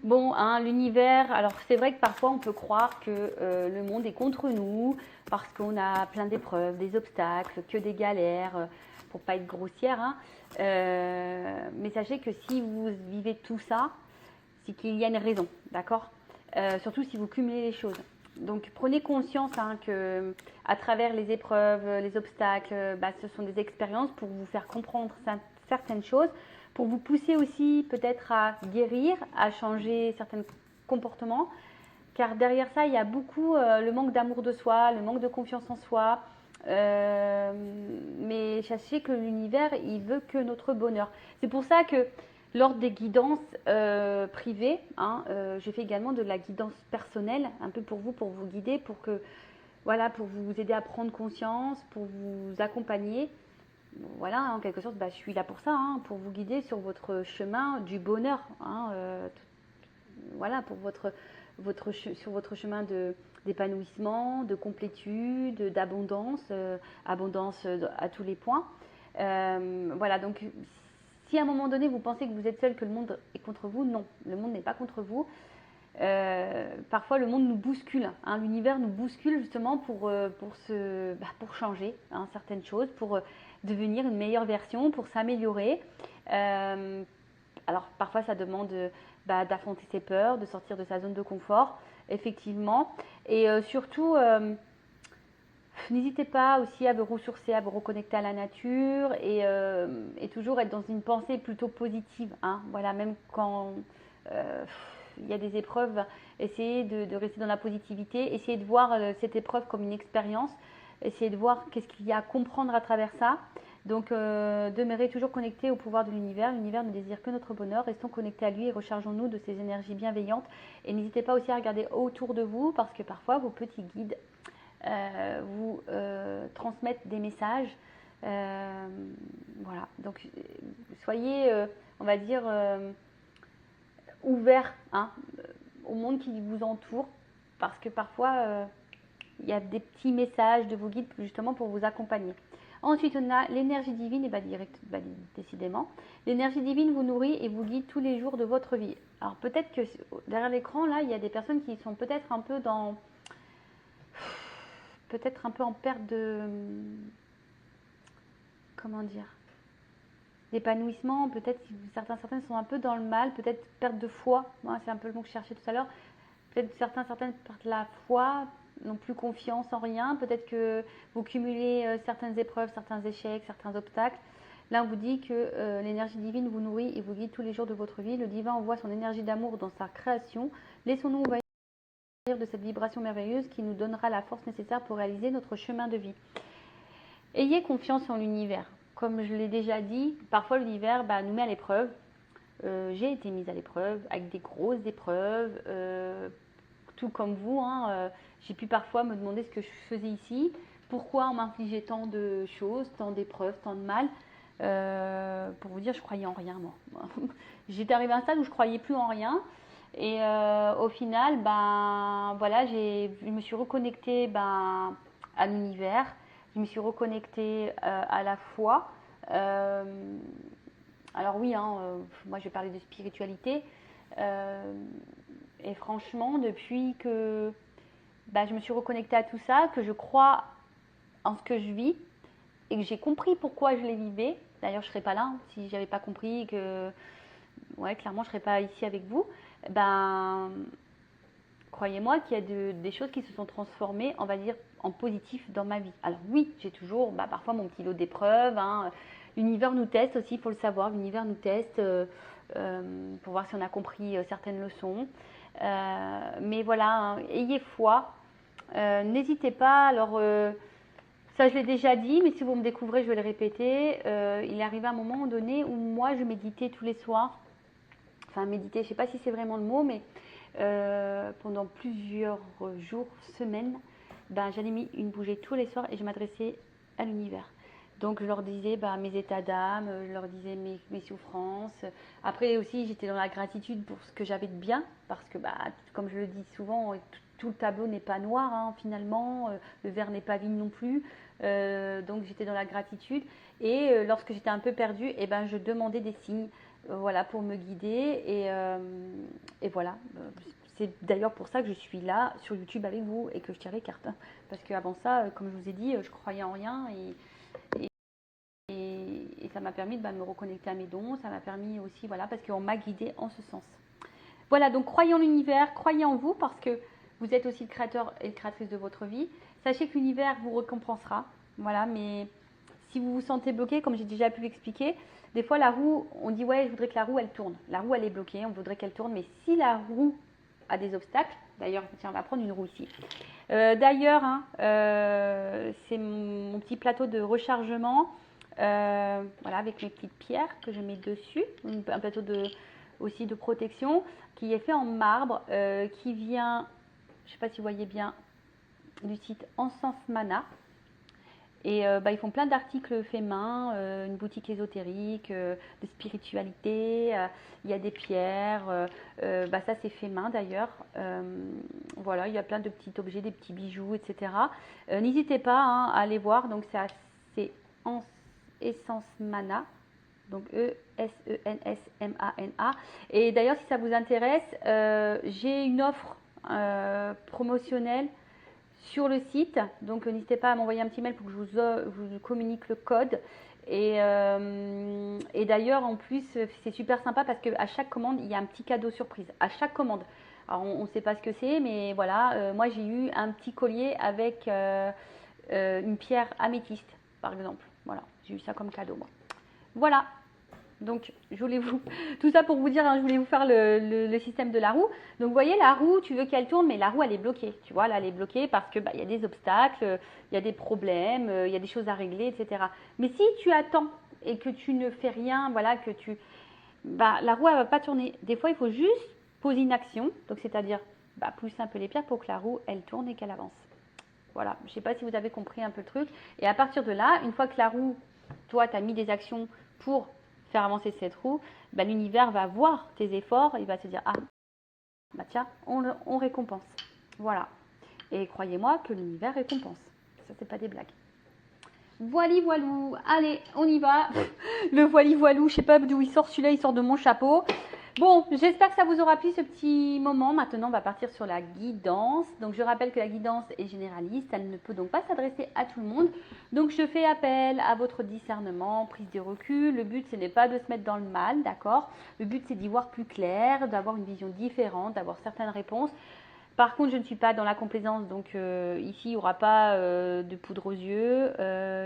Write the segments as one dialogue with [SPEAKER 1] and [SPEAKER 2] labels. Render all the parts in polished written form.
[SPEAKER 1] Bon, hein, l'univers, alors c'est vrai que parfois on peut croire que le monde est contre nous parce qu'on a plein d'épreuves, des obstacles, que des galères, pour pas être grossière, hein. Mais sachez que si vous vivez tout ça, c'est qu'il y a une raison, d'accord? Surtout si vous cumulez les choses. Donc prenez conscience hein, que à travers les épreuves, les obstacles, bah, ce sont des expériences pour vous faire comprendre certaines choses, pour vous pousser aussi peut-être à guérir, à changer certains comportements. Car derrière ça, il y a beaucoup le manque d'amour de soi, le manque de confiance en soi. Mais sachez que l'univers, il veut que notre bonheur. C'est pour ça que lors des guidances privées, hein, je fais également de la guidance personnelle, un peu pour vous guider, pour que voilà, pour vous aider à prendre conscience, pour vous accompagner. Voilà, en quelque sorte, bah, je suis là pour ça, hein, pour vous guider sur votre chemin du bonheur, hein, voilà, pour sur votre chemin d'épanouissement, de complétude, d'abondance, abondance à tous les points. Voilà, donc si à un moment donné vous pensez que vous êtes seul, que le monde est contre vous, non, le monde n'est pas contre vous. Parfois le monde nous bouscule, hein, l'univers nous bouscule justement pour changer hein, certaines choses, pour devenir une meilleure version, pour s'améliorer. Alors parfois ça demande d'affronter ses peurs, de sortir de sa zone de confort, effectivement. Et surtout, n'hésitez pas aussi à vous ressourcer, à vous reconnecter à la nature et toujours être dans une pensée plutôt positive. Hein. Voilà, même quand euh, il y a des épreuves, essayez de rester dans la positivité, essayez de voir cette épreuve comme une expérience, essayez de voir qu'est-ce qu'il y a à comprendre à travers ça. Donc, demeurer toujours connecté au pouvoir de l'univers. L'univers ne désire que notre bonheur. Restons connectés à lui et rechargeons-nous de ses énergies bienveillantes. Et n'hésitez pas aussi à regarder autour de vous parce que parfois vos petits guides vous transmettent des messages. Voilà. Donc, soyez, on va dire, ouverts hein, au monde qui vous entoure parce que parfois il y a des petits messages de vos guides justement pour vous accompagner. Ensuite, on a l'énergie divine, et décidément. L'énergie divine vous nourrit et vous guide tous les jours de votre vie. Alors peut-être que derrière l'écran, là, il y a des personnes qui sont peut-être un peu dans... Peut-être un peu en perte de... Comment dire d'épanouissement, peut-être si certaines sont un peu dans le mal, peut-être perte de foi, moi c'est un peu le mot que je cherchais tout à l'heure, peut-être certaines perdent la foi, n'ont plus confiance en rien, peut-être que vous cumulez certaines épreuves, certains échecs, certains obstacles. Là on vous dit que l'énergie divine vous nourrit et vous guide tous les jours de votre vie, le divin envoie son énergie d'amour dans sa création, laissons-nous envahir de cette vibration merveilleuse qui nous donnera la force nécessaire pour réaliser notre chemin de vie. Ayez confiance en l'univers. Comme je l'ai déjà dit, parfois l'univers nous met à l'épreuve. J'ai été mise à l'épreuve avec des grosses épreuves, tout comme vous. Hein, j'ai pu parfois me demander ce que je faisais ici, pourquoi on m'infligeait tant de choses, tant d'épreuves, tant de mal. Pour vous dire, je croyais en rien, moi. J'étais arrivée à un stade où je croyais plus en rien. Et au final, voilà, je me suis reconnectée à l'univers. Je me suis reconnectée à la foi. Euh, alors oui, hein, moi je vais parler de spiritualité. Euh, et franchement, depuis que je me suis reconnectée à tout ça, que je crois en ce que je vis et que j'ai compris pourquoi je les vivais. D'ailleurs, je ne serais pas là hein, si j'avais pas compris que, ouais, clairement, je ne serais pas ici avec vous. Ben, croyez-moi qu'il y a des choses qui se sont transformées, on va dire, en positif dans ma vie. Alors oui, j'ai toujours parfois mon petit lot d'épreuves. Hein. L'univers nous teste aussi, il faut le savoir. L'univers nous teste pour voir si on a compris certaines leçons. Mais voilà, hein, ayez foi. N'hésitez pas. Alors, ça, je l'ai déjà dit, mais si vous me découvrez, je vais le répéter. Il est arrivé un moment donné où moi, je méditais tous les soirs. Enfin, méditer, je ne sais pas si c'est vraiment le mot, mais pendant plusieurs jours, semaines, j'allumais une bougie tous les soirs et je m'adressais à l'univers. Donc je leur disais mes états d'âme, je leur disais mes souffrances. Après aussi, j'étais dans la gratitude pour ce que j'avais de bien, parce que comme je le dis souvent, tout le tableau n'est pas noir hein, finalement, le verre n'est pas vide non plus. Donc j'étais dans la gratitude et lorsque j'étais un peu perdue, je demandais des signes. voilà, pour me guider. Et voilà. C'est d'ailleurs pour ça que je suis là sur YouTube avec vous et que je tire les cartes. Parce qu'avant ça, comme je vous ai dit, je croyais en rien et ça m'a permis de me reconnecter à mes dons. Ça m'a permis aussi, voilà, parce qu'on m'a guidée en ce sens. Voilà, donc croyez en l'univers, croyez en vous parce que vous êtes aussi le créateur et le créatrice de votre vie. Sachez que l'univers vous récompensera. Voilà, mais si vous vous sentez bloqué, comme j'ai déjà pu l'expliquer, des fois la roue, on dit ouais, je voudrais que la roue elle tourne. La roue elle est bloquée, on voudrait qu'elle tourne, mais si la roue a des obstacles, d'ailleurs, tiens, on va prendre une roue ici. D'ailleurs, hein, c'est mon petit plateau de rechargement, voilà, avec mes petites pierres que je mets dessus, un plateau aussi de protection qui est fait en marbre, qui vient, je ne sais pas si vous voyez bien, du site Encens Mana. Et ils font plein d'articles faits main, une boutique ésotérique, de spiritualité, il y a des pierres, ça c'est fait main d'ailleurs. Voilà, il y a plein de petits objets, des petits bijoux, etc. N'hésitez pas hein, à aller voir, donc c'est Essence Mana, donc E-S-E-N-S-M-A-N-A. Et d'ailleurs si ça vous intéresse, j'ai une offre promotionnelle sur le site, donc n'hésitez pas à m'envoyer un petit mail pour que je vous communique le code. Et d'ailleurs, en plus, c'est super sympa parce qu'à chaque commande, il y a un petit cadeau surprise. À chaque commande. Alors, on ne sait pas ce que c'est, mais voilà, moi j'ai eu un petit collier avec une pierre améthyste, par exemple. Voilà, j'ai eu ça comme cadeau, moi. Voilà. Donc, je voulais tout ça pour vous dire, hein, je voulais vous faire le système de la roue. Donc, vous voyez, la roue, tu veux qu'elle tourne, mais la roue, elle est bloquée. Tu vois, là, elle est bloquée parce que y a des obstacles, il y a des problèmes, il y a des choses à régler, etc. Mais si tu attends et que tu ne fais rien, voilà, la roue, elle va pas tourner. Des fois, il faut juste poser une action, donc c'est-à-dire pousser un peu les pierres pour que la roue, elle tourne et qu'elle avance. Voilà, je ne sais pas si vous avez compris un peu le truc. Et à partir de là, une fois que la roue, toi, tu as mis des actions pour faire avancer cette roue, l'univers va voir tes efforts, il va se dire ah, tiens, on récompense. Voilà. Et croyez-moi que l'univers récompense. Ça, c'est pas des blagues. Voili voilou. Allez, on y va. Le voili voilou, je sais pas d'où il sort celui-là, il sort de mon chapeau. Bon, j'espère que ça vous aura plu ce petit moment. Maintenant, on va partir sur la guidance. Donc, je rappelle que la guidance est généraliste. Elle ne peut donc pas s'adresser à tout le monde. Donc, je fais appel à votre discernement, prise de recul. Le but, ce n'est pas de se mettre dans le mal, d'accord? Le but, c'est d'y voir plus clair, d'avoir une vision différente, d'avoir certaines réponses. Par contre, je ne suis pas dans la complaisance, donc ici, il n'y aura pas de poudre aux yeux.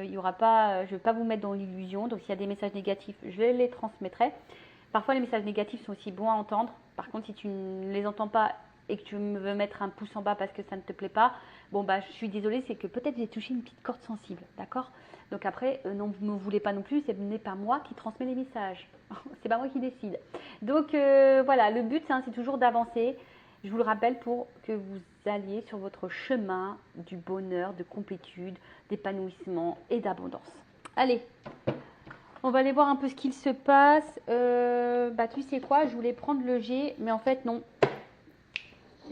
[SPEAKER 1] Il y aura pas, je ne vais pas vous mettre dans l'illusion. Donc, s'il y a des messages négatifs, je les transmettrai. Parfois, les messages négatifs sont aussi bons à entendre. Par contre, si tu ne les entends pas et que tu veux mettre un pouce en bas parce que ça ne te plaît pas, bon, je suis désolée, c'est que peut-être j'ai touché une petite corde sensible, d'accord? Donc après, non, ne me voulez pas non plus, ce n'est pas moi qui transmets les messages. C'est pas moi qui décide. Donc voilà, le but, c'est toujours d'avancer. Je vous le rappelle pour que vous alliez sur votre chemin du bonheur, de complétude, d'épanouissement et d'abondance. Allez, on va aller voir un peu ce qu'il se passe. Tu sais quoi, je voulais prendre le G, mais en fait non.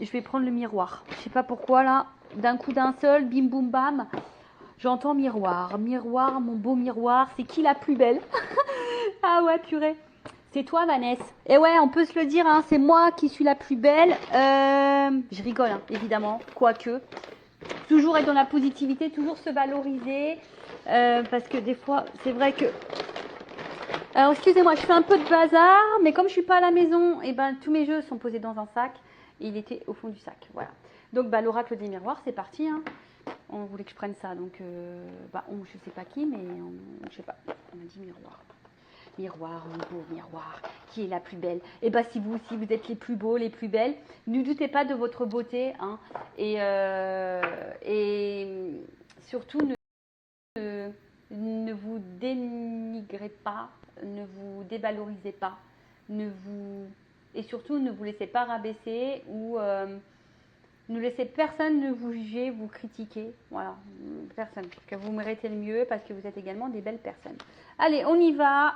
[SPEAKER 1] Je vais prendre le miroir. Je sais pas pourquoi là, d'un coup d'un seul, bim boum bam, j'entends miroir. Miroir, mon beau miroir, c'est qui la plus belle? Ah ouais, purée. C'est toi, Vanessa. Et ouais, on peut se le dire, hein, c'est moi qui suis la plus belle. Je rigole, hein, évidemment, quoique. Toujours être dans la positivité, toujours se valoriser. Parce que des fois, c'est vrai que... Alors, excusez-moi, je fais un peu de bazar, mais comme je suis pas à la maison, et tous mes jeux sont posés dans un sac. Et il était au fond du sac, voilà. Donc, l'oracle des miroirs, c'est parti, hein. On voulait que je prenne ça, donc... je sais pas qui, mais je sais pas. On m'a dit miroir. Miroir, mon beau miroir, qui est la plus belle? Et si vous aussi vous êtes les plus beaux, les plus belles, ne doutez pas de votre beauté, hein, et surtout ne vous dénigrez pas, ne vous dévalorisez pas, et surtout ne vous laissez pas rabaisser ou ne laissez personne ne vous juger, vous critiquer, voilà, personne, que vous méritez le mieux parce que vous êtes également des belles personnes. Allez, on y va.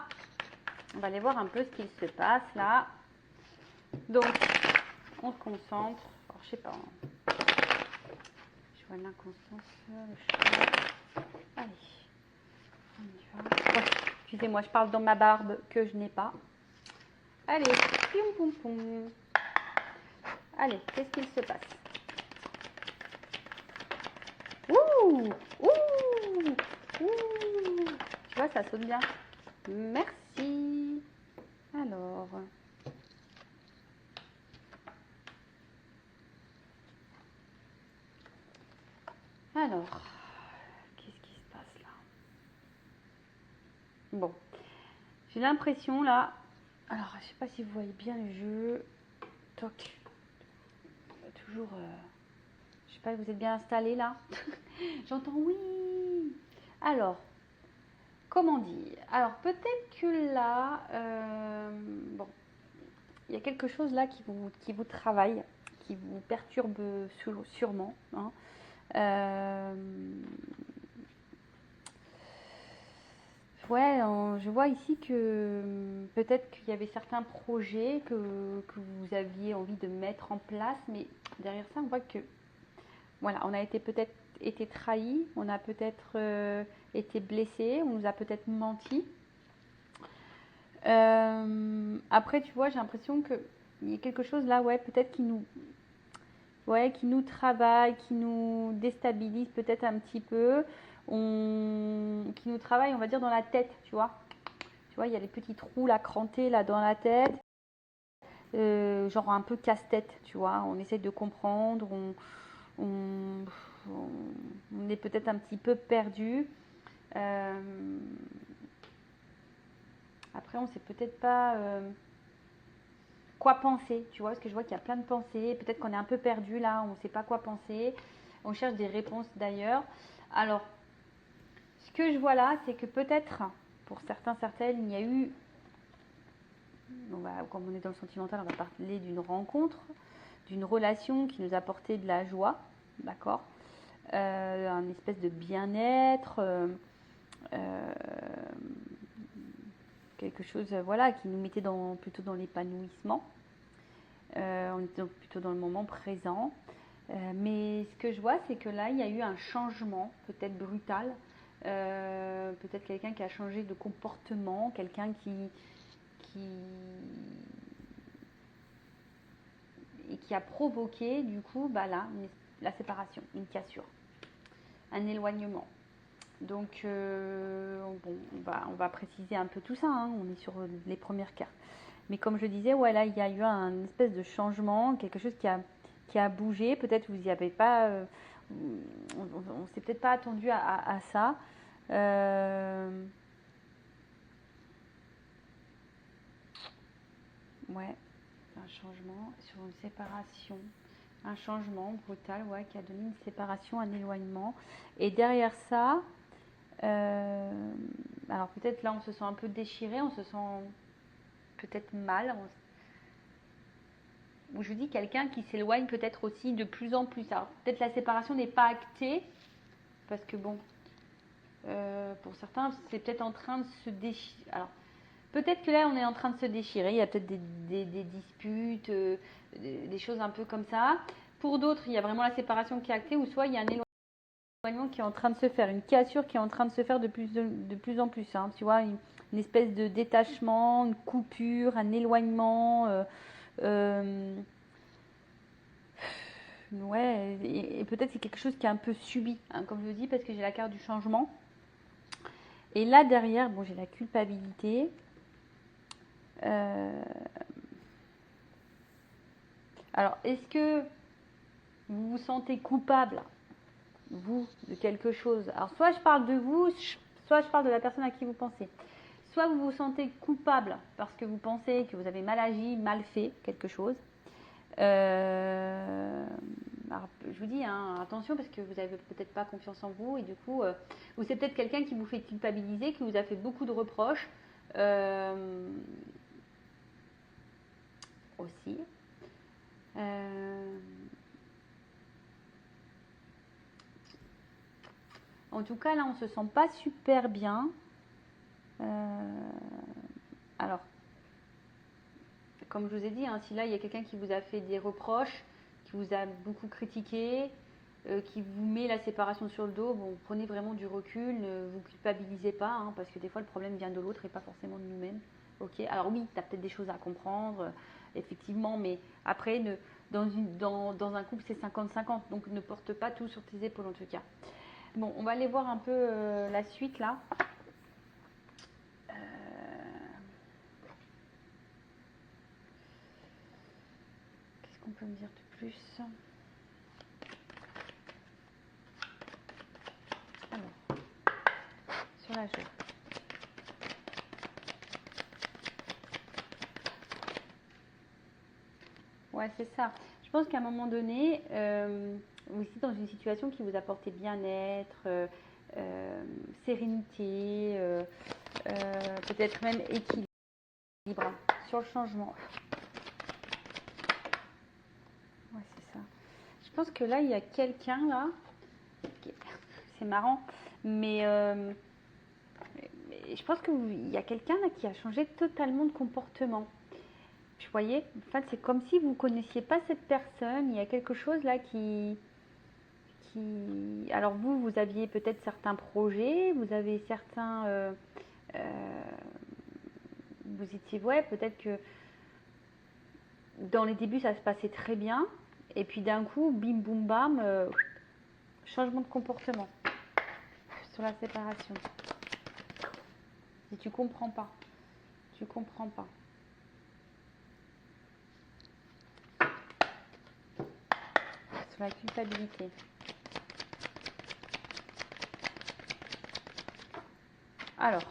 [SPEAKER 1] On va aller voir un peu ce qu'il se passe là. Donc, on se concentre. Alors, je sais pas. Je vois l'inconstance. Allez, on y va. Oh, excusez-moi, je parle dans ma barbe que je n'ai pas. Allez, pium poum poum. Allez, qu'est-ce qu'il se passe? Ouh, ouh, ouh. Tu vois, ça saute bien. Merci. Alors, qu'est-ce qui se passe là? Bon, j'ai l'impression là. Alors, je sais pas si vous voyez bien le jeu. Toc. Toujours. Je sais pas, vous êtes bien installé là? J'entends oui. Alors, comment dire? Alors, peut-être que là, bon, il y a quelque chose là qui vous travaille, qui vous perturbe sûrement, hein. Euh, ouais, je vois ici que peut-être qu'il y avait certains projets que vous aviez envie de mettre en place, mais derrière ça, on voit que voilà, on a peut-être été trahi, on a peut-être été blessé, on nous a peut-être menti. Après, tu vois, j'ai l'impression que il y a quelque chose là, ouais, peut-être qui nous travaille, qui nous déstabilise peut-être un petit peu, qui nous travaille, on va dire, dans la tête, tu vois. Tu vois, il y a les petits trous là, crantés là dans la tête, genre un peu casse-tête, tu vois. On essaie de comprendre, on, on est peut-être un petit peu perdu. Après, on sait peut-être pas quoi penser, tu vois, parce que je vois qu'il y a plein de pensées. Peut-être qu'on est un peu perdu là, on ne sait pas quoi penser. On cherche des réponses d'ailleurs. Alors, ce que je vois là, c'est que peut-être, pour certains, certaines, il y a eu, comme on est dans le sentimental, on va parler d'une rencontre, d'une relation qui nous a apporté de la joie, d'accord, un espèce de bien-être, quelque chose, voilà, qui nous mettait plutôt dans l'épanouissement. On était donc plutôt dans le moment présent. Mais ce que je vois, c'est que là, il y a eu un changement, peut-être brutal. Peut-être quelqu'un qui a changé de comportement, quelqu'un qui a provoqué, du coup, bah là, la séparation, une cassure, un éloignement. Donc, bon, on va préciser un peu tout ça, hein, on est sur les premières cartes. Mais comme je disais, ouais, là, il y a eu un espèce de changement, quelque chose qui a bougé. Peut-être vous n'y avez pas, on s'est peut-être pas attendu à ça. Ouais, un changement sur une séparation, un changement brutal, ouais, qui a donné une séparation, un éloignement. Et derrière ça, alors peut-être là, on se sent un peu déchiré, on se sent peut-être mal. Je vous dis quelqu'un qui s'éloigne peut-être aussi de plus en plus. Alors peut-être la séparation n'est pas actée, parce que bon, pour certains, c'est peut-être en train de se déchirer. Alors peut-être que là, on est en train de se déchirer. Il y a peut-être des disputes, des choses un peu comme ça. Pour d'autres, il y a vraiment la séparation qui est actée, ou soit il y a un éloignement qui est en train de se faire, une cassure qui est en train de se faire de plus en plus, hein. Tu vois, une espèce de détachement, une coupure, un éloignement. Euh, ouais, et peut-être c'est quelque chose qui est un peu subi, hein, comme je le dis, parce que j'ai la carte du changement. Et là derrière, bon, j'ai la culpabilité. Alors, est-ce que vous vous sentez coupable, vous, de quelque chose? Alors, soit je parle de vous, soit je parle de la personne à qui vous pensez. Soit vous vous sentez coupable parce que vous pensez que vous avez mal agi, mal fait quelque chose. Alors, je vous dis, hein, attention parce que vous n'avez peut-être pas confiance en vous et du coup, ou c'est peut-être quelqu'un qui vous fait culpabiliser, qui vous a fait beaucoup de reproches aussi. En tout cas, là, on se sent pas super bien. Alors, comme je vous ai dit, hein, si là, il y a quelqu'un qui vous a fait des reproches, qui vous a beaucoup critiqué, qui vous met la séparation sur le dos, bon, prenez vraiment du recul, ne vous culpabilisez pas, hein, parce que des fois, le problème vient de l'autre et pas forcément de nous-mêmes. Ok, alors oui, tu as peut-être des choses à comprendre, effectivement, mais après, dans un couple, c'est 50-50, donc ne porte pas tout sur tes épaules en tout cas. Bon, on va aller voir un peu la suite là. Qu'est-ce qu'on peut me dire de plus? Alors, sur la joue. Ouais, c'est ça. Je pense qu'à un moment donné, aussi dans une situation qui vous apportait bien-être, sérénité, peut-être même équilibre sur le changement. Ouais, c'est ça. Je pense que là, il y a quelqu'un là. C'est marrant, mais je pense qu'il y a quelqu'un là qui a changé totalement de comportement. Vous voyez, en fait, c'est comme si vous ne connaissiez pas cette personne. Il y a quelque chose là Alors vous aviez peut-être certains projets, vous avez certains... vous étiez... Ouais, peut-être que dans les débuts, ça se passait très bien. Et puis d'un coup, bim, boum, bam, changement de comportement sur la séparation. Et tu comprends pas. Tu comprends pas. Sur la culpabilité. Alors,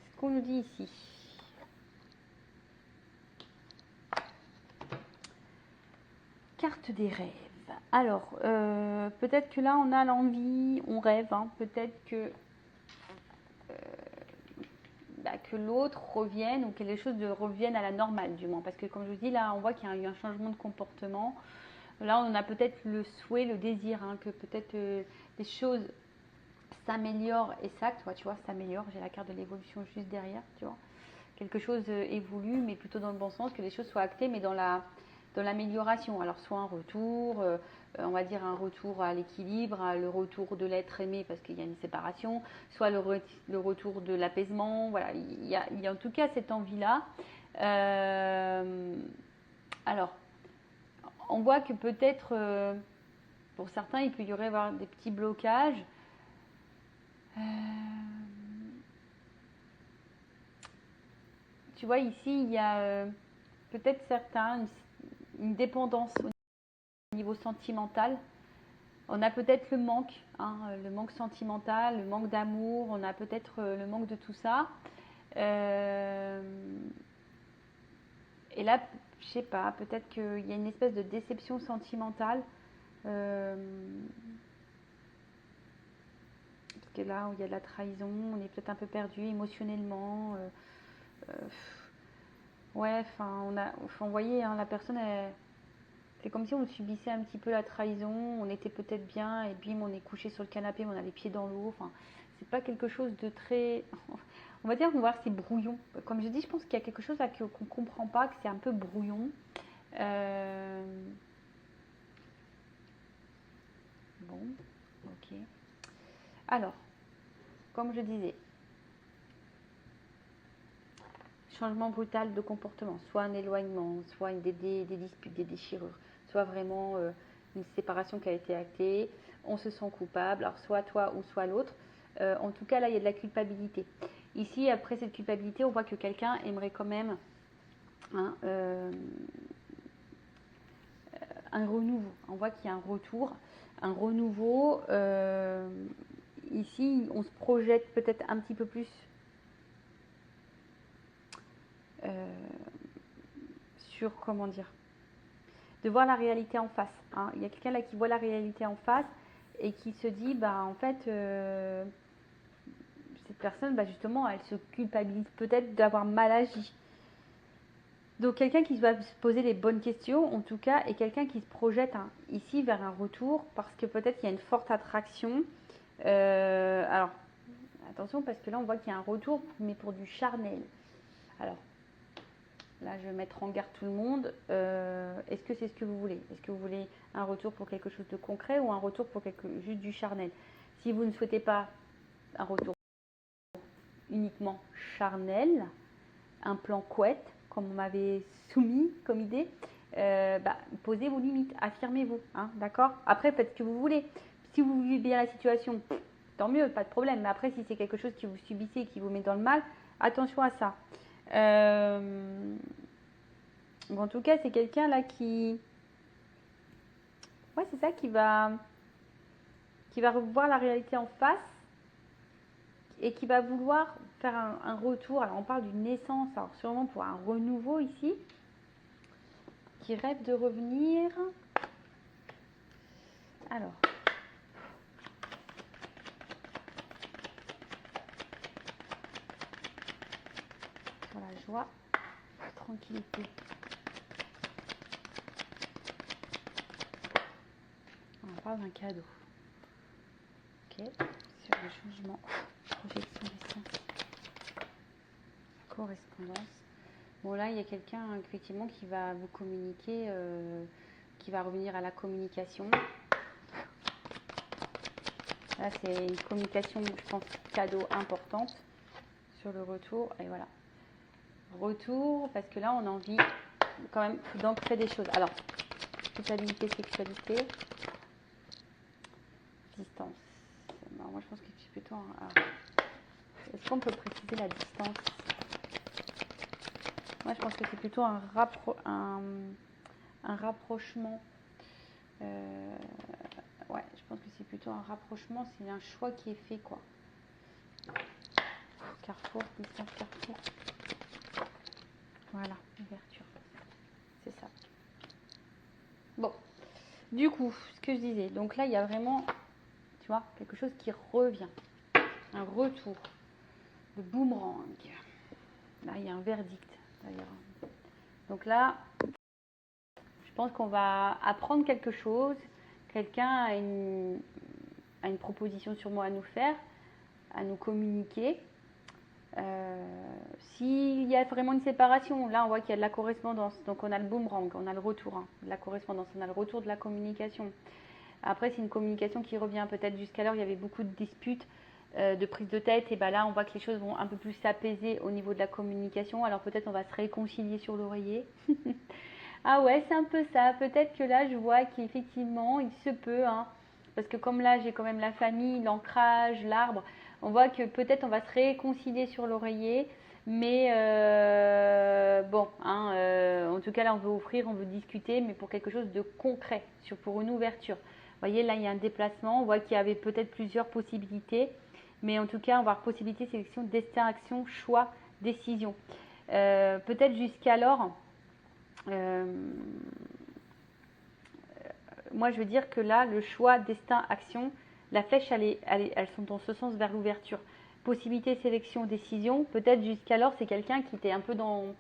[SPEAKER 1] ce qu'on nous dit ici. Carte des rêves. Alors, peut-être que là, on a l'envie, on rêve. Hein, peut-être que l'autre revienne ou que les choses reviennent à la normale, du moins. Parce que, comme je vous dis, là, on voit qu'il y a eu un changement de comportement. Là, on a peut-être le souhait, le désir, hein, que peut-être les choses s'améliorent. Et ça, toi, tu vois, s'améliore. J'ai la carte de l'évolution juste derrière, tu vois. Quelque chose évolue, mais plutôt dans le bon sens, que les choses soient actées, mais dans l'amélioration. Alors, soit un retour, on va dire un retour à l'équilibre, le retour de l'être aimé parce qu'il y a une séparation, soit le retour de l'apaisement. Voilà, il y a en tout cas cette envie-là. Alors, on voit que peut-être, pour certains, il peut y avoir des petits blocages. Tu vois, ici, il y a peut-être certains, une dépendance au niveau sentimental. On a peut-être le manque sentimental, le manque d'amour, on a peut-être le manque de tout ça. Et là, je sais pas, peut-être qu'il y a une espèce de déception sentimentale. Parce que là, où il y a de la trahison, on est peut-être un peu perdu émotionnellement. Ouais, enfin, vous voyez, hein, la personne, c'est comme si on subissait un petit peu la trahison, on était peut-être bien et bim, on est couché sur le canapé, on a les pieds dans l'eau. Enfin, c'est pas quelque chose de très... On va dire qu'on va voir, c'est brouillon. Comme je dis, je pense qu'il y a quelque chose là qu'on ne comprend pas, que c'est un peu brouillon. Bon, ok. Alors, comme je disais, changement brutal de comportement, soit un éloignement, soit des disputes, des déchirures, soit vraiment une séparation qui a été actée, on se sent coupable, alors soit toi ou soit l'autre. En tout cas, là, il y a de la culpabilité. Ici, après cette culpabilité, on voit que quelqu'un aimerait quand même hein, un renouveau. On voit qu'il y a un retour, un renouveau. Ici, on se projette peut-être un petit peu plus sur, comment dire, de voir la réalité en face. Hein. Il y a quelqu'un là qui voit la réalité en face et qui se dit, bah en fait, cette personne, bah, justement, elle se culpabilise peut-être d'avoir mal agi. Donc quelqu'un qui va se poser les bonnes questions, en tout cas, et quelqu'un qui se projette ici vers un retour, parce que peut-être il y a une forte attraction. Alors, attention, parce que là, on voit qu'il y a un retour, mais pour du charnel. Alors, là, je vais mettre en garde tout le monde. Est-ce que c'est ce que vous voulez? Est-ce que vous voulez un retour pour quelque chose de concret ou un retour pour juste du charnel? Si vous ne souhaitez pas un retour uniquement charnel, un plan couette, comme on m'avait soumis comme idée, posez vos limites, affirmez-vous, hein, d'accord? Après, faites ce que vous voulez. Si vous vivez bien la situation, tant mieux, pas de problème. Mais après, si c'est quelque chose que vous subissez et qui vous met dans le mal, attention à ça. Bon, en tout cas, c'est quelqu'un là qui... Ouais, c'est ça, qui va revoir la réalité en face et qui va vouloir faire un retour. Alors, on parle d'une naissance, alors sûrement pour un renouveau ici, qui rêve de revenir. Alors... Pour la joie, la tranquillité. On parle d'un cadeau. Ok, sur le changement, projection des sens, correspondance. Bon là, il y a quelqu'un effectivement qui va vous communiquer, qui va revenir à la communication. Là, c'est une communication, je pense, cadeau importante sur le retour. Et voilà. Retour, parce que là, on a envie quand même d'ancrer des choses. Alors, culpabilité, sexualité, distance. Alors, moi, je pense que c'est plutôt est-ce qu'on peut préciser la distance? Moi, je pense que c'est plutôt un rapprochement. Ouais, je pense que c'est plutôt un rapprochement. C'est un choix qui est fait, quoi. Carrefour, distance, carrefour. Voilà, ouverture. C'est ça. Bon, du coup, ce que je disais. Donc là, il y a vraiment, tu vois, quelque chose qui revient. Un retour. Le boomerang. Là, il y a un verdict, d'ailleurs. Donc là, je pense qu'on va apprendre quelque chose. Quelqu'un a une proposition sûrement à nous faire, à nous communiquer. S'il y a vraiment une séparation, là on voit qu'il y a de la correspondance, donc on a le boomerang, on a le retour de la correspondance, on a le retour de la communication. Après c'est une communication qui revient, peut-être jusqu'alors il y avait beaucoup de disputes, de prise de tête, et là on voit que les choses vont un peu plus s'apaiser au niveau de la communication, alors peut-être on va se réconcilier sur l'oreiller. Ah ouais, c'est un peu ça, peut-être que là je vois qu'effectivement il se peut, hein, parce que comme là j'ai quand même la famille, l'ancrage, l'arbre, on voit que peut-être on va se réconcilier sur l'oreiller, mais bon, hein, en tout cas là on veut offrir, on veut discuter, mais pour quelque chose de concret, pour une ouverture. Vous voyez, là il y a un déplacement, on voit qu'il y avait peut-être plusieurs possibilités, mais en tout cas on va avoir possibilité, sélection, destin, action, choix, décision. Peut-être jusqu'alors, moi je veux dire que là le choix, destin, action, la flèche elles sont dans ce sens vers l'ouverture. Possibilité, sélection, décision, peut-être jusqu'alors c'est quelqu'un qui était un peu dans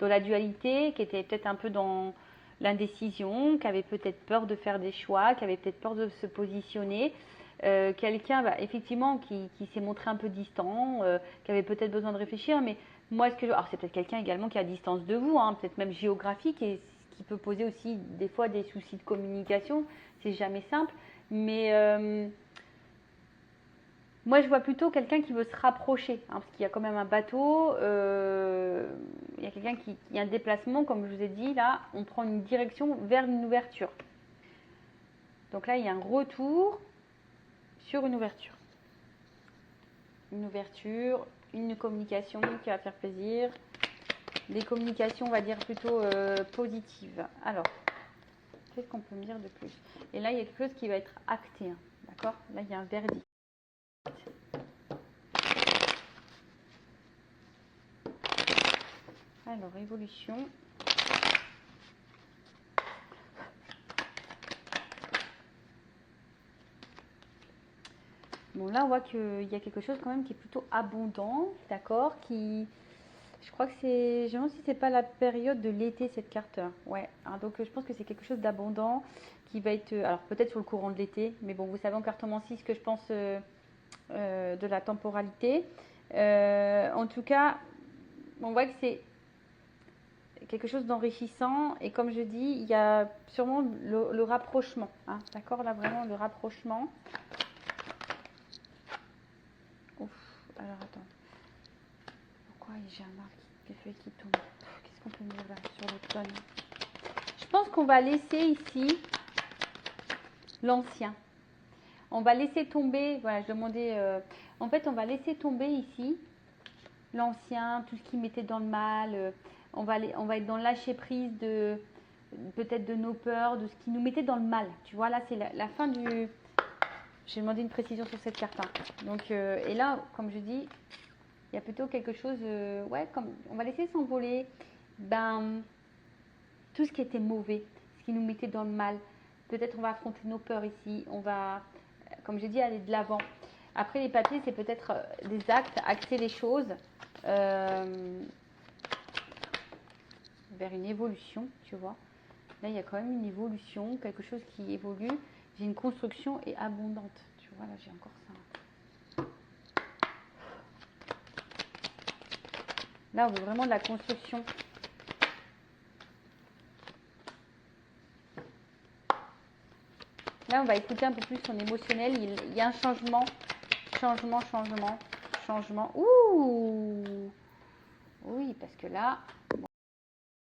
[SPEAKER 1] la dualité, qui était peut-être un peu dans l'indécision, qui avait peut-être peur de faire des choix, qui avait peut-être peur de se positionner. Quelqu'un effectivement qui s'est montré un peu distant, qui avait peut-être besoin de réfléchir, mais moi alors c'est peut-être quelqu'un également qui est à distance de vous, hein, peut-être même géographique, et qui peut poser aussi des fois des soucis de communication, c'est jamais simple, mais moi je vois plutôt quelqu'un qui veut se rapprocher, hein, parce qu'il y a quand même un bateau, il y a quelqu'un il y a un déplacement, comme je vous ai dit, là on prend une direction vers une ouverture. Donc là il y a un retour sur une ouverture. Une ouverture, une communication qui va faire plaisir. Des communications, on va dire, plutôt positives. Alors, qu'est-ce qu'on peut me dire de plus? Et là, il y a quelque chose qui va être acté. Hein, d'accord? Là, il y a un verdict. Alors, évolution. Bon, là, on voit qu'il y a quelque chose quand même qui est plutôt abondant, d'accord? Je crois que c'est... Je me demande si c'est pas la période de l'été, cette carte. Ouais, hein, donc je pense que c'est quelque chose d'abondant qui va être... Alors, peut-être sur le courant de l'été, mais bon, vous savez en cartomancie ce que je pense de la temporalité. En tout cas, on voit que c'est quelque chose d'enrichissant, et comme je dis, il y a sûrement le rapprochement, hein, d'accord? Là, vraiment, le rapprochement. Ouf, alors attends. quoi? J'ai un arbre qui fait qui tombe. Qu'est-ce qu'on peut dire là sur l'automne? Je pense qu'on va laisser ici l'ancien. On va laisser tomber, voilà, je demandais, en fait, on va laisser tomber ici l'ancien, tout ce qui mettait dans le mal. On va être dans le lâcher prise de peut-être de nos peurs, de ce qui nous mettait dans le mal. Tu vois, là, c'est la fin du. J'ai demandé une précision sur cette carte. Hein. Donc, et là, comme je dis, il y a plutôt quelque chose, ouais, comme on va laisser s'envoler, ben, tout ce qui était mauvais, ce qui nous mettait dans le mal. Peut-être on va affronter nos peurs ici, on va, comme j'ai dit, aller de l'avant. Après, les papiers, c'est peut-être des actes, acter les choses vers une évolution, tu vois. Là, il y a quand même une évolution, quelque chose qui évolue. J'ai une construction et abondante. Tu vois, là, j'ai encore ça. Là, on veut vraiment de la construction. Là, on va écouter un peu plus son émotionnel. Il y a un changement. Changement. Ouh! Oui, parce que là, bon,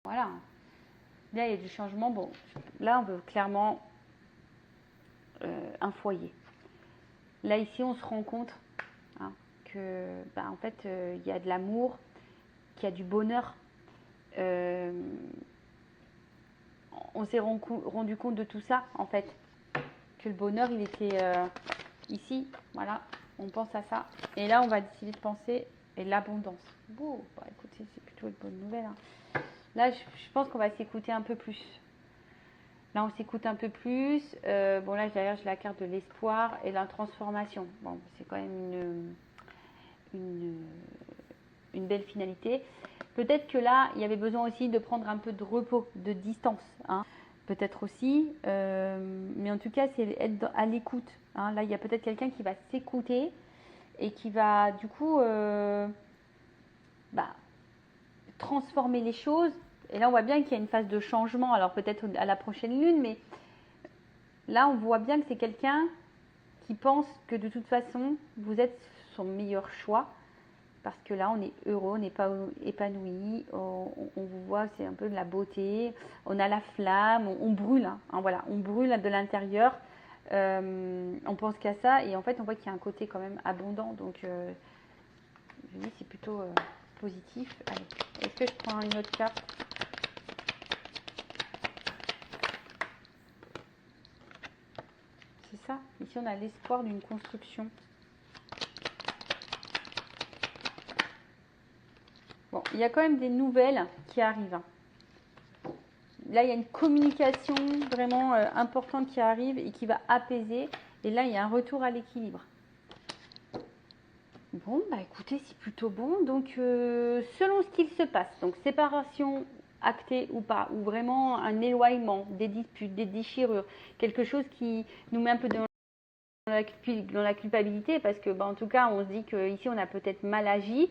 [SPEAKER 1] voilà. Là, il y a du changement. Bon, là, on veut clairement un foyer. Là, ici, on se rend compte hein, que, en fait, il y a de l'amour, qu'il y a du bonheur. On s'est rendu compte de tout ça, en fait. Que le bonheur, il était ici. Voilà, on pense à ça. Et là, on va décider de penser et l'abondance. Bon, bah, écoutez, c'est plutôt une bonne nouvelle. Hein. Là, je pense qu'on va s'écouter un peu plus. Là, on s'écoute un peu plus. Bon, là, derrière, j'ai la carte de l'espoir et la transformation. Bon, c'est quand même une belle finalité. Peut-être que là, il y avait besoin aussi de prendre un peu de repos, de distance. Hein. Peut-être aussi. Mais en tout cas, c'est être à l'écoute. Hein. Là, il y a peut-être quelqu'un qui va s'écouter et qui va, du coup, transformer les choses. Et là, on voit bien qu'il y a une phase de changement. Alors, peut-être à la prochaine lune, mais là, on voit bien que c'est quelqu'un qui pense que de toute façon, vous êtes son meilleur choix. Parce que là, on est heureux, on n'est pas épanoui, on vous voit, c'est un peu de la beauté, on a la flamme, on brûle, hein, voilà, on brûle de l'intérieur, on pense qu'à ça, et en fait, on voit qu'il y a un côté quand même abondant, donc je dis c'est plutôt positif. Allez, est-ce que je prends une autre carte? C'est ça, ici on a l'espoir d'une construction. Bon, il y a quand même des nouvelles qui arrivent. Là, il y a une communication vraiment importante qui arrive et qui va apaiser. Et là, il y a un retour à l'équilibre. Bon, bah écoutez, c'est plutôt bon. Donc, selon ce qu'il se passe, donc séparation actée ou pas, ou vraiment un éloignement, des disputes, des déchirures, quelque chose qui nous met un peu dans la culpabilité, parce que, en tout cas, on se dit qu'ici, on a peut-être mal agi.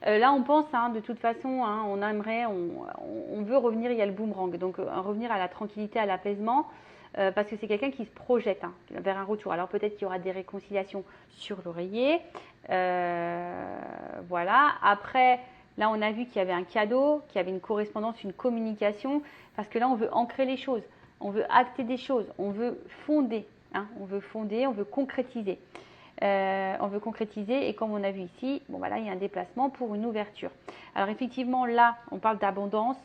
[SPEAKER 1] Là, on pense, hein, de toute façon, hein, on aimerait, on veut revenir, il y a le boomerang, donc revenir à la tranquillité, à l'apaisement, parce que c'est quelqu'un qui se projette hein, vers un retour. Alors peut-être qu'il y aura des réconciliations sur l'oreiller, voilà. Après, là, on a vu qu'il y avait un cadeau, qu'il y avait une correspondance, une communication, parce que là, on veut ancrer les choses, on veut acter des choses, on veut fonder, hein, on veut concrétiser. On veut concrétiser et comme on a vu ici, bon voilà, il y a un déplacement pour une ouverture. Alors effectivement là, on parle d'abondance.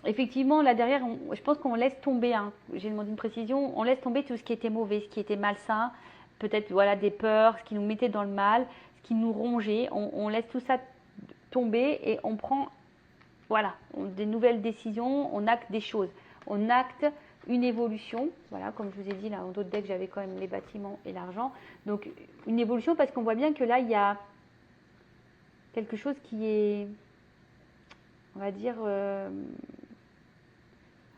[SPEAKER 1] Effectivement là derrière, je pense qu'on laisse tomber, hein, j'ai demandé une précision, on laisse tomber tout ce qui était mauvais, ce qui était malsain, peut-être voilà des peurs, ce qui nous mettait dans le mal, ce qui nous rongeait, on laisse tout ça tomber et on prend voilà, des nouvelles décisions, on acte des choses, on acte une évolution, voilà, comme je vous ai dit, là, en d'autres decks, j'avais quand même les bâtiments et l'argent. Donc, une évolution parce qu'on voit bien que là, il y a quelque chose qui est, on va dire,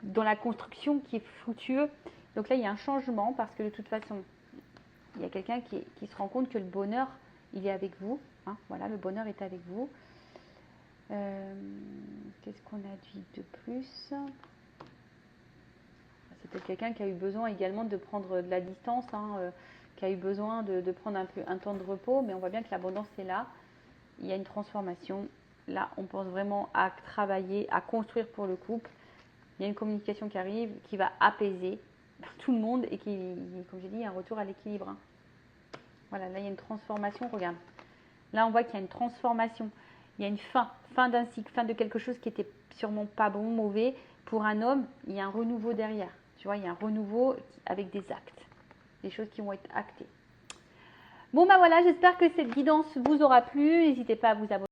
[SPEAKER 1] dans la construction qui est fructueux. Donc là, il y a un changement parce que de toute façon, il y a quelqu'un qui se rend compte que le bonheur, il est avec vous. Hein, voilà, le bonheur est avec vous. Qu'est-ce qu'on a dit de plus ? C'est peut-être quelqu'un qui a eu besoin également de prendre de la distance, hein, qui a eu besoin de prendre un temps de repos, mais on voit bien que l'abondance est là. Il y a une transformation Là, on pense vraiment à travailler, à construire pour le couple. Il y a une communication qui arrive, qui va apaiser tout le monde et qui, comme j'ai dit, un retour à l'équilibre. Hein. Voilà, là, il y a une transformation. Regarde. Là, on voit qu'il y a une transformation. Il y a une fin d'un cycle, fin de quelque chose qui était sûrement pas bon, mauvais. Pour un homme, il y a un renouveau derrière. Tu vois, il y a un renouveau avec des actes, des choses qui vont être actées. Bon, bah voilà, j'espère que cette guidance vous aura plu. N'hésitez pas à vous abonner.